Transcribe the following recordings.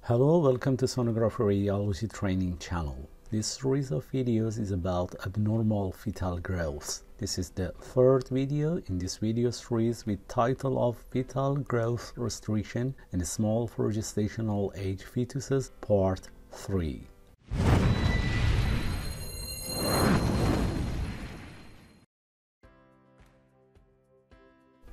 Hello, welcome to Sonography Radiology Training channel. This series of videos is about abnormal fetal growth. This is the third video in this video series with title of Fetal Growth Restriction in Small-for-gestational age fetuses Part 3.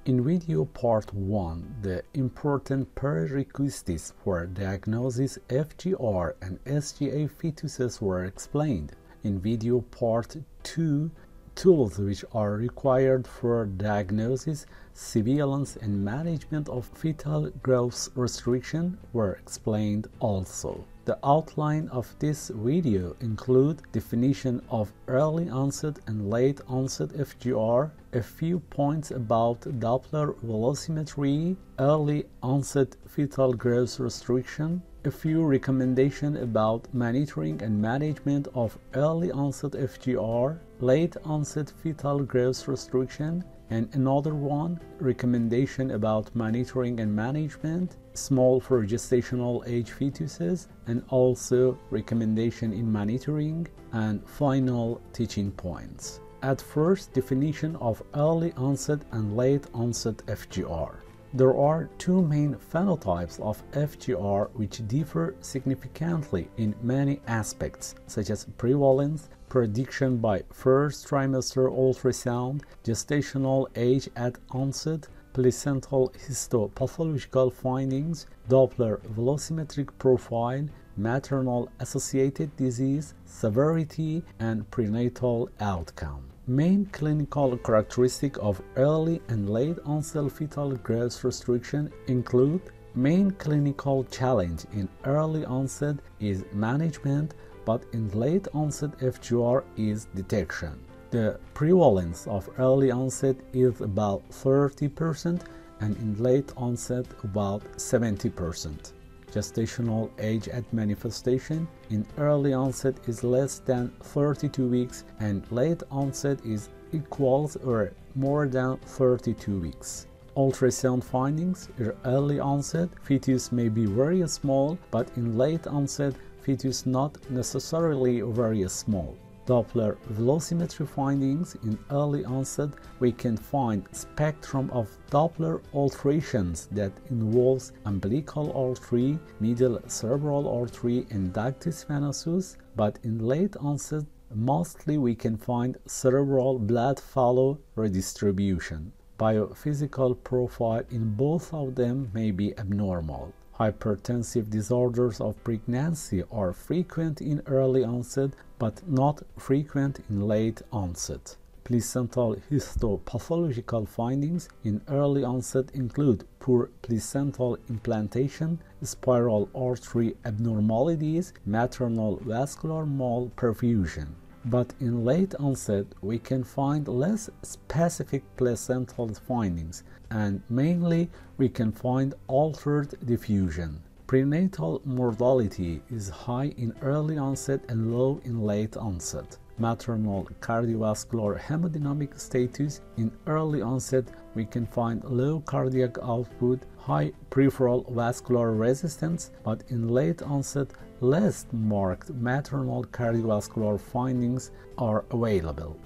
In video part 1, the important prerequisites for diagnosis FGR and SGA fetuses were explained. In video part 2, tools which are required for diagnosis, surveillance, and management of fetal growth restriction were explained also. The outline of this video includes definition of early onset and late onset FGR, a few points about Doppler velocimetry, early onset fetal growth restriction, a few recommendations about monitoring and management of early onset FGR, late onset fetal growth restriction, and another one, recommendation about monitoring and management, small-for-gestational age fetuses, and also recommendation in monitoring, and final teaching points. At first, definition of early onset and late onset FGR. There are two main phenotypes of FGR which differ significantly in many aspects, such as prevalence, prediction by first trimester ultrasound, gestational age at onset, placental histopathological findings, Doppler velocimetric profile, maternal associated disease, severity, and prenatal outcome. Main clinical characteristics of early and late onset fetal growth restriction include: main clinical challenge in early onset is management, but in late onset FGR is detection. The prevalence of early onset is about 30% and in late onset about 70%. Gestational age at manifestation in early onset is less than 32 weeks and late onset is equals or more than 32 weeks. Ultrasound findings in early onset, fetus may be very small, but in late onset, fetus not necessarily very small. Doppler velocimetry findings in early onset, we can find spectrum of Doppler alterations that involves umbilical artery, middle cerebral artery, and ductus venosus, but in late onset, mostly we can find cerebral blood flow redistribution. Biophysical profile in both of them may be abnormal. Hypertensive disorders of pregnancy are frequent in early onset, but not frequent in late onset. Placental histopathological findings in early onset include poor placental implantation, spiral artery abnormalities, maternal vascular malperfusion. But in late onset, we can find less specific placental findings, and mainly we can find altered diffusion. Prenatal mortality is high in early onset and low in late onset. Maternal cardiovascular hemodynamic status in early onset, we can find low cardiac output, high peripheral vascular resistance, but in late onset, less marked maternal cardiovascular findings are available.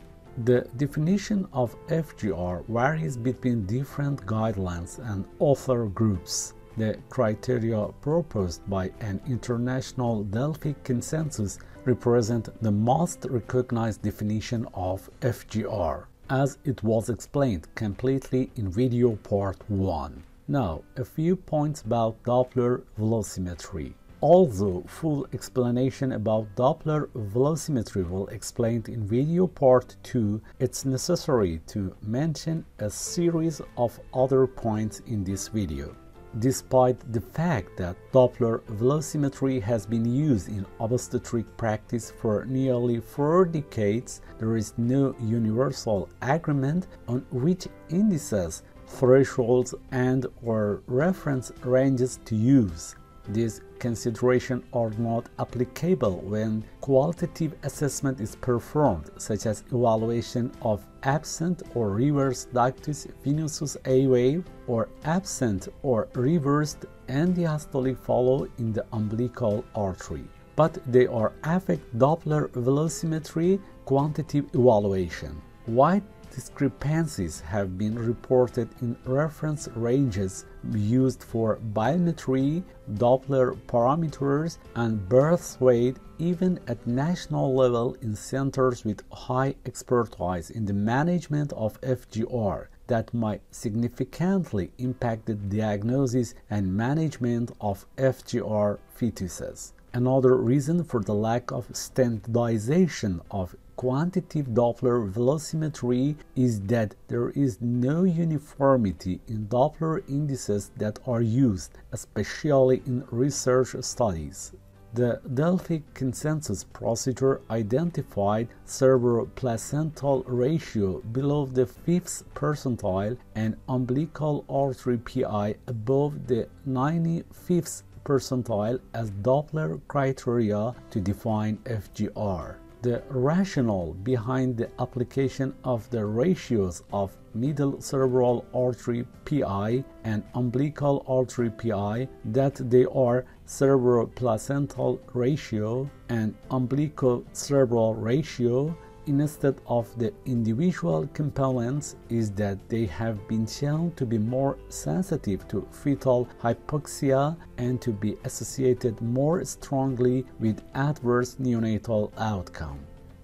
The definition of FGR varies between different guidelines and author groups. The criteria proposed by an international Delphi consensus represent the most recognized definition of FGR, as it was explained completely in video part 1. Now, a few points about Doppler velocimetry. Although full explanation about Doppler velocimetry will explained in video part 2, it's necessary to mention a series of other points in this video. Despite the fact that Doppler velocimetry has been used in obstetric practice for nearly 4 decades, there is no universal agreement on which indices, thresholds, and/or reference ranges to use. These considerations are not applicable when qualitative assessment is performed, such as evaluation of absent or reversed ductus venosus A wave or absent or reversed and diastolic follow in the umbilical artery, but they are affect Doppler velocimetry quantitative evaluation. Wide discrepancies have been reported in reference ranges used for biometry, Doppler parameters, and birth weight, even at national level in centers with high expertise in the management of FGR that might significantly impact the diagnosis and management of FGR fetuses. Another reason for the lack of standardization of quantitative Doppler velocimetry is that there is no uniformity in Doppler indices that are used, especially in research studies. The Delphi consensus procedure identified cerebroplacental ratio below the 5th percentile and umbilical artery PI above the 95th percentile as Doppler criteria to define FGR. The rationale behind the application of the ratios of middle cerebral artery PI and umbilical artery PI that they are cerebroplacental ratio and umbilicocerebral ratio instead of the individual components is that they have been shown to be more sensitive to fetal hypoxia and to be associated more strongly with adverse neonatal outcome.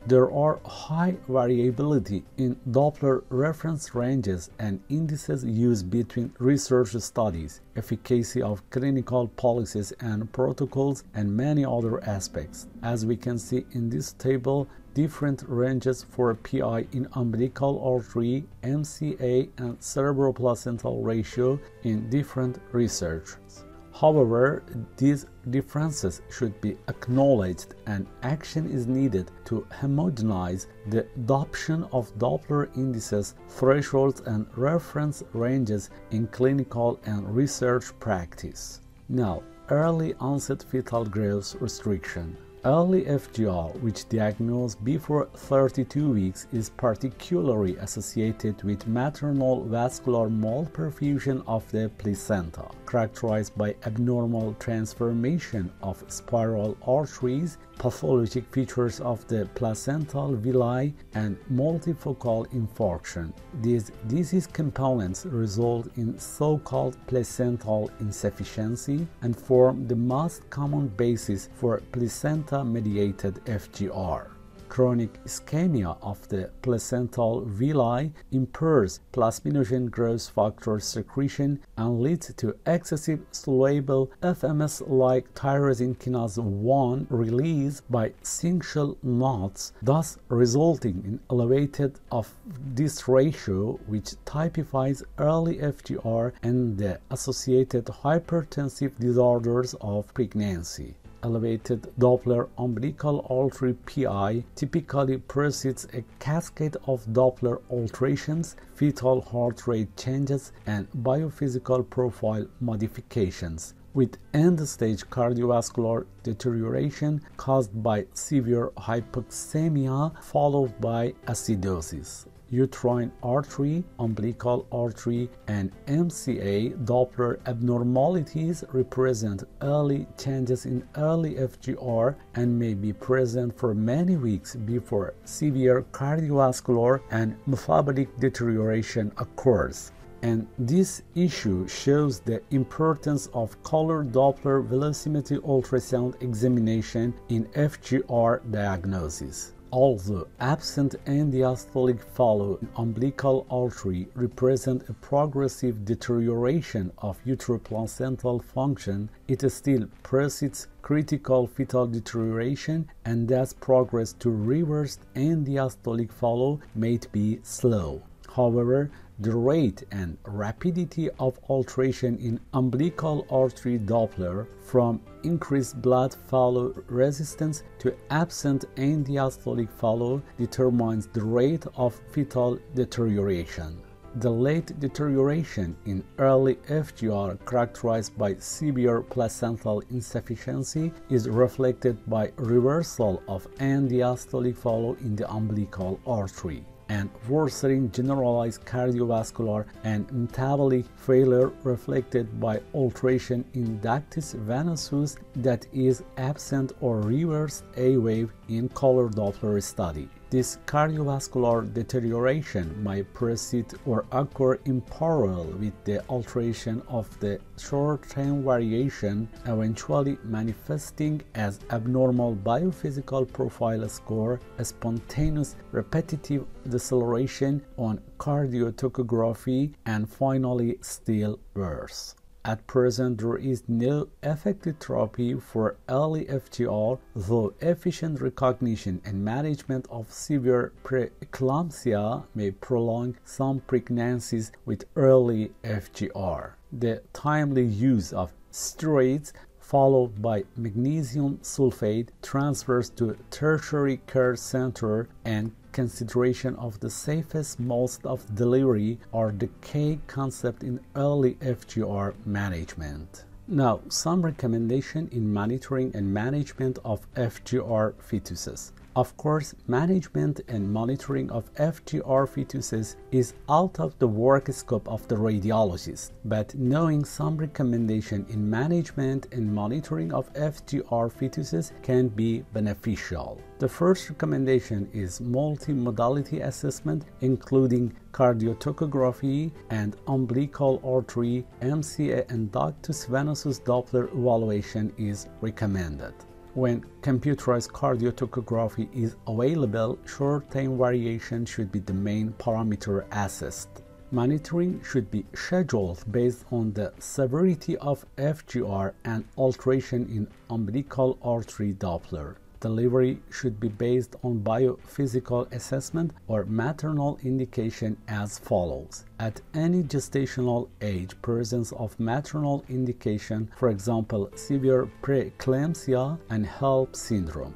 There are high variability in Doppler reference ranges and indices used between research studies, efficacy of clinical policies and protocols, and many other aspects. As we can see in this table, different ranges for PI in umbilical artery, MCA, and cerebroplacental ratio in different researches. However, these differences should be acknowledged and action is needed to homogenize the adoption of Doppler indices, thresholds, and reference ranges in clinical and research practice. Now, early-onset fetal growth restriction. Early FGR, which diagnosed before 32 weeks, is particularly associated with maternal vascular malperfusion of the placenta, characterized by abnormal transformation of spiral arteries, pathologic features of the placental villi, and multifocal infarction. These disease components result in so-called placental insufficiency and form the most common basis for placenta-mediated FGR. Chronic ischemia of the placental villi impairs plasminogen growth factor secretion and leads to excessive soluble FMS-like tyrosine kinase 1 release by syncytial knots, thus resulting in elevated of this ratio, which typifies early FGR and the associated hypertensive disorders of pregnancy. Elevated Doppler umbilical artery PI typically precedes a cascade of Doppler alterations, fetal heart rate changes, and biophysical profile modifications, with end-stage cardiovascular deterioration caused by severe hypoxemia followed by acidosis. Uterine artery, umbilical artery, and MCA Doppler abnormalities represent early changes in early FGR and may be present for many weeks before severe cardiovascular and metabolic deterioration occurs. And this issue shows the importance of color Doppler velocimetry ultrasound examination in FGR diagnosis. Although absent end-diastolic follow in umbilical artery represent a progressive deterioration of uteroplacental function, it still precedes critical fetal deterioration, and thus progress to reversed end-diastolic follow may be slow. However, the rate and rapidity of alteration in umbilical artery Doppler from increased blood flow resistance to absent end-diastolic follow determines the rate of fetal deterioration. The late deterioration in early FGR, characterized by severe placental insufficiency, is reflected by reversal of end-diastolic follow in the umbilical artery. and worsening generalized cardiovascular and metabolic failure reflected by alteration in ductus venosus that is absent or reversed A wave in color Doppler study. This cardiovascular deterioration might proceed or occur in parallel with the alteration of the short-term variation, eventually manifesting as abnormal biophysical profile score, a spontaneous repetitive deceleration on cardiotocography, and finally still worse. At present, there is no effective therapy for early FGR, though efficient recognition and management of severe preeclampsia may prolong some pregnancies with early FGR. The timely use of steroids followed by magnesium sulfate transfers to tertiary care center and consideration of the safest mode of delivery are the key concept in early FGR management. Now, some recommendation in monitoring and management of FGR fetuses. Of course, management and monitoring of FGR fetuses is out of the work scope of the radiologist, but knowing some recommendation in management and monitoring of FGR fetuses can be beneficial. The first recommendation is multimodality assessment, including cardiotocography and umbilical artery, MCA, and ductus venosus Doppler evaluation is recommended. When computerized cardiotocography is available, short-term variation should be the main parameter assessed. Monitoring should be scheduled based on the severity of FGR and alteration in umbilical artery Doppler. Delivery should be based on biophysical assessment or maternal indication as follows. At any gestational age, presence of maternal indication, for example, severe preeclampsia and HELLP syndrome.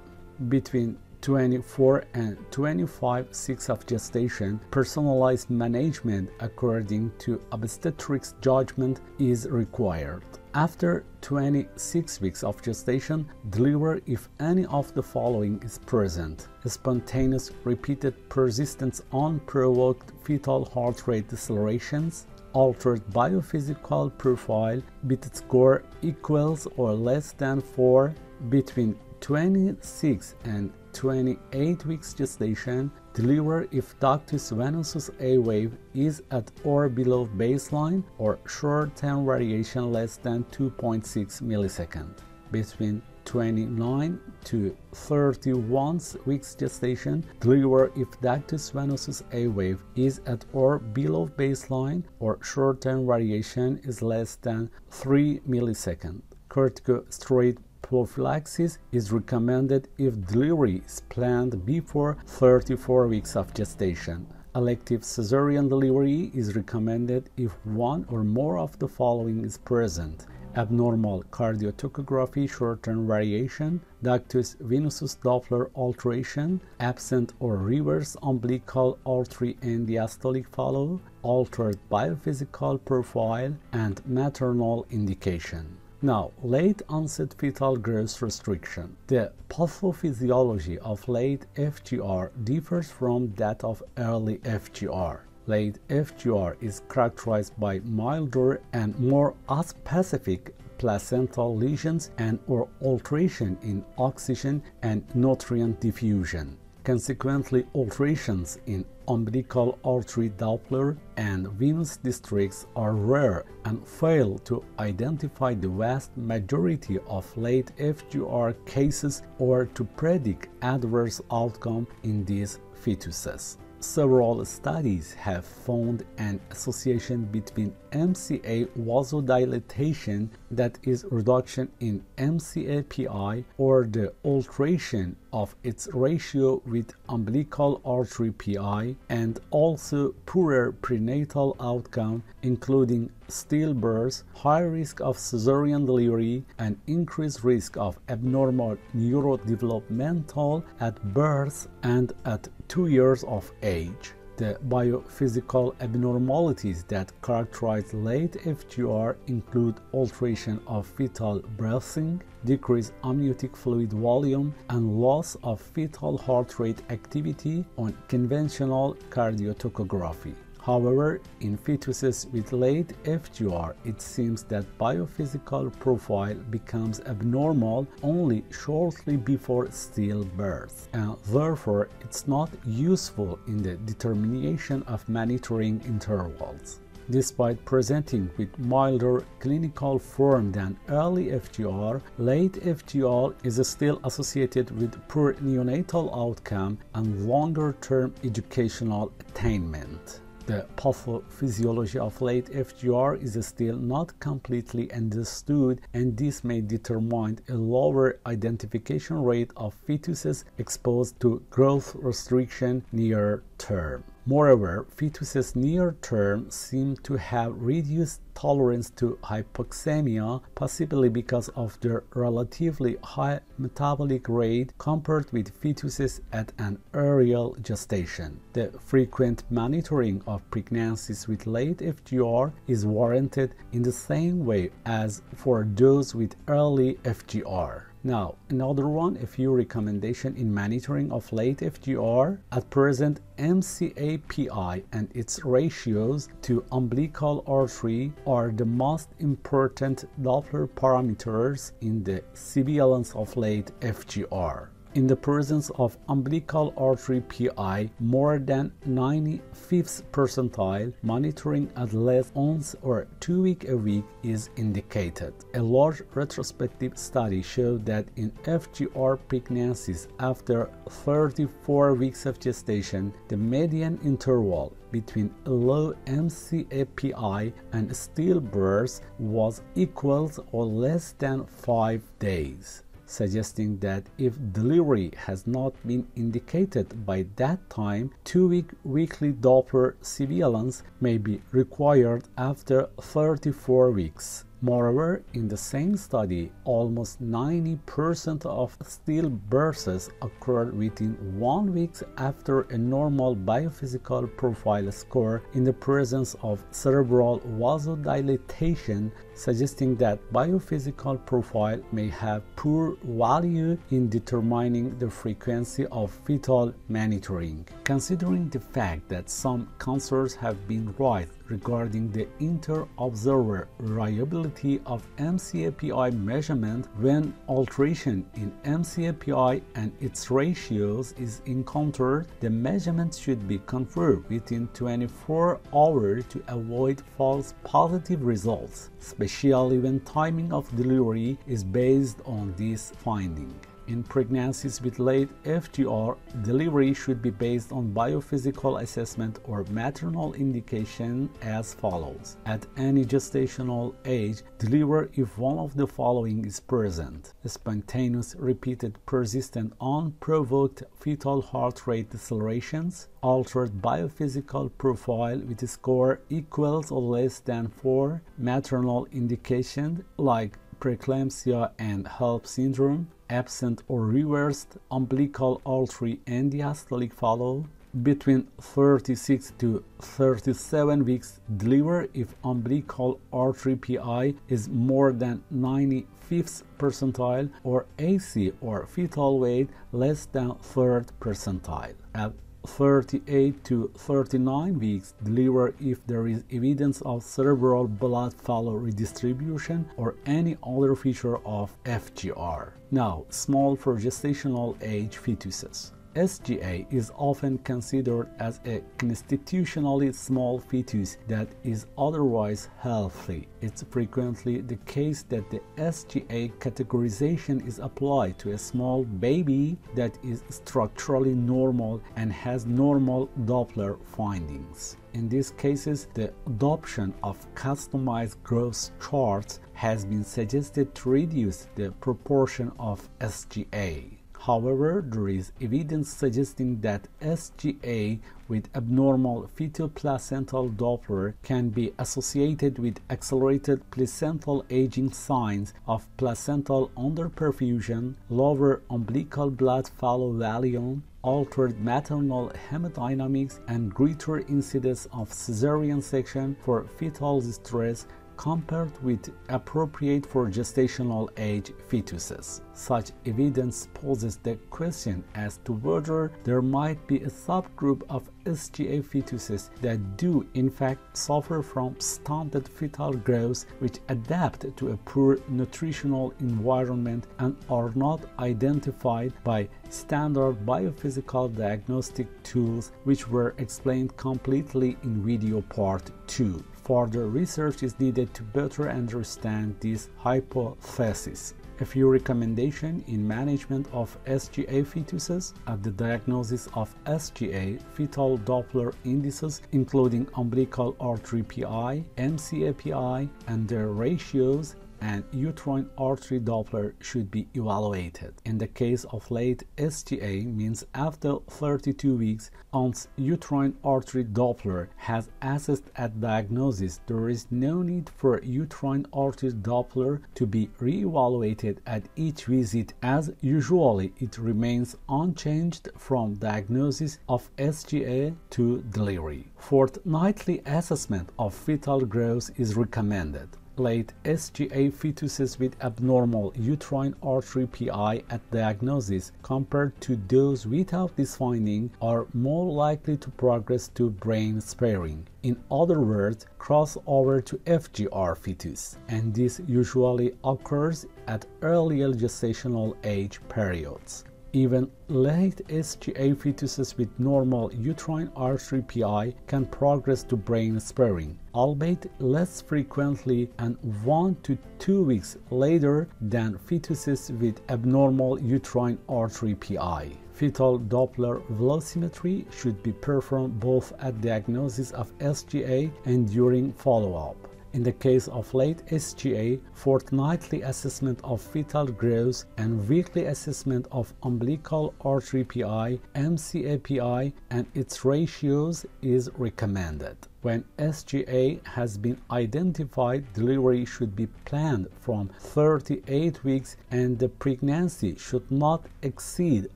Between 24 and 25 weeks of gestation, personalized management according to obstetrics judgment is required. After 26 weeks of gestation, deliver if any of the following is present: spontaneous, repeated, persistent, unprovoked fetal heart rate decelerations, altered biophysical profile, bit score equals or less than 4, between 26 and 28 weeks gestation, deliver if ductus venosus A wave is at or below baseline or short-term variation less than 2.6 milliseconds. Between 29 to 31 weeks gestation, deliver if ductus venosus A wave is at or below baseline or short-term variation is less than 3 milliseconds. Corticosteroid prophylaxis is recommended if delivery is planned before 34 weeks of gestation. Elective cesarean delivery is recommended if one or more of the following is present: abnormal cardiotocography, short-term variation, ductus venosus Doppler alteration, absent or reverse umbilical artery and diastolic follow, altered biophysical profile, and maternal indication. Now, late-onset fetal growth restriction. The pathophysiology of late FGR differs from that of early FGR. Late FGR is characterized by milder and more aspecific placental lesions and or alteration in oxygen and nutrient diffusion. Consequently, alterations in umbilical artery Doppler and venous districts are rare and fail to identify the vast majority of late FGR cases or to predict adverse outcome in these fetuses. Several studies have found an association between MCA vasodilatation, that is reduction in MCA-PI, or the alteration of its ratio with umbilical artery PI, and also poorer prenatal outcome, including stillbirth, high risk of cesarean delivery, and increased risk of abnormal neurodevelopmental at birth and at 2 years of age. The biophysical abnormalities that characterize late FGR include alteration of fetal breathing, decreased amniotic fluid volume, and loss of fetal heart rate activity on conventional cardiotocography. However, in fetuses with late FGR, it seems that biophysical profile becomes abnormal only shortly before stillbirth, and therefore it's not useful in the determination of monitoring intervals. Despite presenting with milder clinical form than early FGR, late FGR is still associated with poor neonatal outcome and longer-term educational attainment. The pathophysiology of late FGR is still not completely understood, and this may determine a lower identification rate of fetuses exposed to growth restriction near term. Moreover, fetuses near term seem to have reduced tolerance to hypoxemia, possibly because of their relatively high metabolic rate compared with fetuses at an earlier gestation. The frequent monitoring of pregnancies with late FGR is warranted in the same way as for those with early FGR. Now, another one, a few recommendations in monitoring of late FGR. At present, MCA-PI and its ratios to umbilical artery are the most important Doppler parameters in the surveillance of late FGR. In the presence of umbilical artery PI more than 95th percentile, monitoring at least once or 2 weeks a week is indicated. A large retrospective study showed that in FGR pregnancies after 34 weeks of gestation, the median interval between low MCA-PI and stillbirth was equal or less than 5 days, suggesting that if delivery has not been indicated by that time, 2-week weekly Doppler surveillance may be required after 34 weeks. Moreover, in the same study, almost 90% of stillbirths occurred within 1 week after a normal biophysical profile score in the presence of cerebral vasodilatation, suggesting that biophysical profile may have poor value in determining the frequency of fetal monitoring. Considering the fact that some concerns have been raised regarding the inter-observer reliability of MCA-PI measurement when alteration in MCA-PI and its ratios is encountered, the measurement should be confirmed within 24 hours to avoid false positive results, especially when timing of delivery is based on this finding. In pregnancies with late FGR, delivery should be based on biophysical assessment or maternal indication as follows. At any gestational age, deliver if one of the following is present: spontaneous, repeated, persistent, unprovoked fetal heart rate decelerations, altered biophysical profile with a score equals or less than 4, maternal indication like preeclampsia and HELLP syndrome, absent or reversed umbilical artery and diastolic follow, between 36 to 37 weeks deliver if umbilical artery PI is more than 95th percentile, or AC or fetal weight less than 3rd percentile. At 38 to 39 weeks deliver if there is evidence of cerebral blood flow redistribution or any other feature of FGR. Now, small-for-gestational age fetuses. SGA is often considered as a constitutionally small fetus that is otherwise healthy. It's frequently the case that the SGA categorization is applied to a small baby that is structurally normal and has normal Doppler findings. In these cases, the adoption of customized growth charts has been suggested to reduce the proportion of SGA. However, there is evidence suggesting that SGA with abnormal fetal placental Doppler can be associated with accelerated placental aging signs of placental underperfusion, lower umbilical blood flow volume, altered maternal hemodynamics and greater incidence of cesarean section for fetal stress compared with appropriate for gestational age fetuses. Such evidence poses the question as to whether there might be a subgroup of SGA fetuses that do in fact suffer from stunted fetal growth, which adapt to a poor nutritional environment and are not identified by standard biophysical diagnostic tools, which were explained completely in video part 2. Further research is needed to better understand this hypothesis. A few recommendations in management of SGA fetuses at the diagnosis of SGA fetal Doppler indices, including umbilical artery PI, MCA PI, and their ratios, and uterine artery Doppler should be evaluated. In the case of late SGA, means after 32 weeks, once uterine artery Doppler has assessed at diagnosis, there is no need for uterine artery Doppler to be re-evaluated at each visit, as usually it remains unchanged from diagnosis of SGA to delivery. Fortnightly assessment of fetal growth is recommended. Late SGA fetuses with abnormal uterine artery PI at diagnosis compared to those without this finding are more likely to progress to brain sparing. In other words, cross over to FGR fetus, and this usually occurs at earlier gestational age periods. Even late SGA fetuses with normal uterine artery PI can progress to brain sparing, albeit less frequently and 1 to 2 weeks later than fetuses with abnormal uterine artery PI. Fetal Doppler velocimetry should be performed both at diagnosis of SGA and during follow-up. In the case of late SGA, fortnightly assessment of fetal growth and weekly assessment of umbilical artery PI, MCA PI, and its ratios is recommended. When SGA has been identified, delivery should be planned from 38 weeks and the pregnancy should not exceed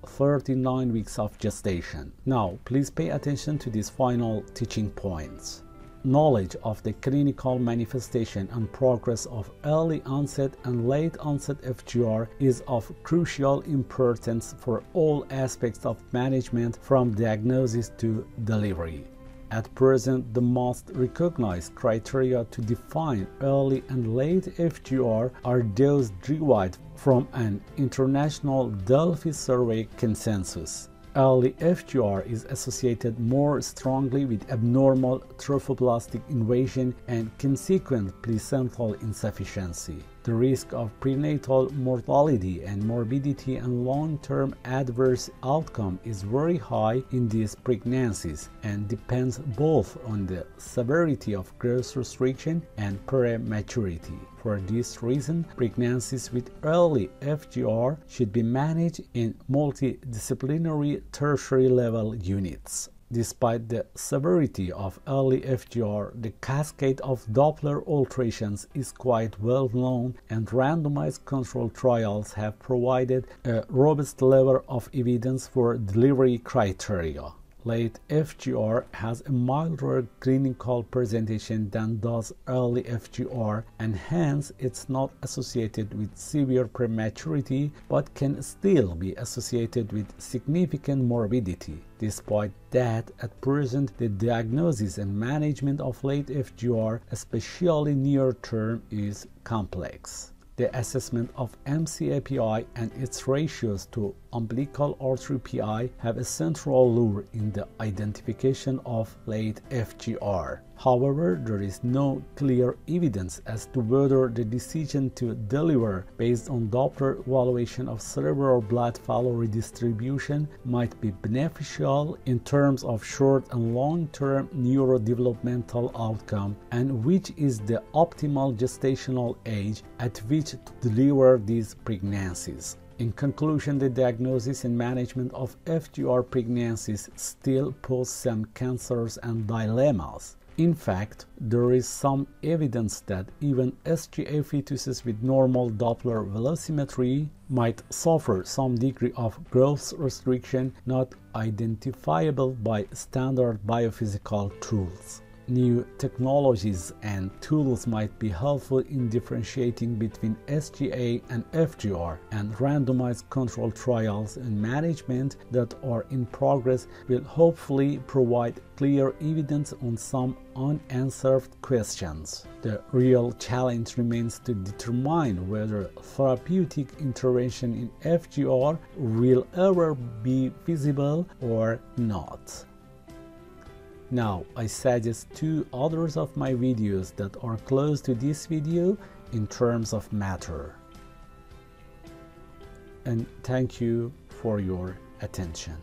39 weeks of gestation. Now, please pay attention to these final teaching points. Knowledge of the clinical manifestation and progress of early onset and late onset FGR is of crucial importance for all aspects of management from diagnosis to delivery. At present, the most recognized criteria to define early and late FGR are those derived from an international Delphi survey consensus. Early FGR is associated more strongly with abnormal trophoblastic invasion and consequent placental insufficiency. The risk of prenatal mortality and morbidity and long-term adverse outcome is very high in these pregnancies and depends both on the severity of growth restriction and prematurity. For this reason, pregnancies with early FGR should be managed in multidisciplinary tertiary level units. Despite the severity of early FGR, the cascade of Doppler alterations is quite well known, and randomized controlled trials have provided a robust level of evidence for delivery criteria. Late FGR has a milder clinical presentation than does early FGR, and hence it's not associated with severe prematurity but can still be associated with significant morbidity. Despite that, at present, the diagnosis and management of late FGR, especially near term, is complex. The assessment of MCA PI and its ratios to umbilical artery PI have a central role in the identification of late FGR. However, there is no clear evidence as to whether the decision to deliver based on Doppler evaluation of cerebral blood flow redistribution might be beneficial in terms of short and long-term neurodevelopmental outcome, and which is the optimal gestational age at which to deliver these pregnancies. In conclusion, the diagnosis and management of FGR pregnancies still pose some concerns and dilemmas. In fact, there is some evidence that even SGA fetuses with normal Doppler velocimetry might suffer some degree of growth restriction not identifiable by standard biophysical tools. New technologies and tools might be helpful in differentiating between SGA and FGR, and randomized controlled trials and management that are in progress will hopefully provide clear evidence on some unanswered questions. The real challenge remains to determine whether therapeutic intervention in FGR will ever be feasible or not. Now, I suggest two others of my videos that are close to this video in terms of matter. And thank you for your attention.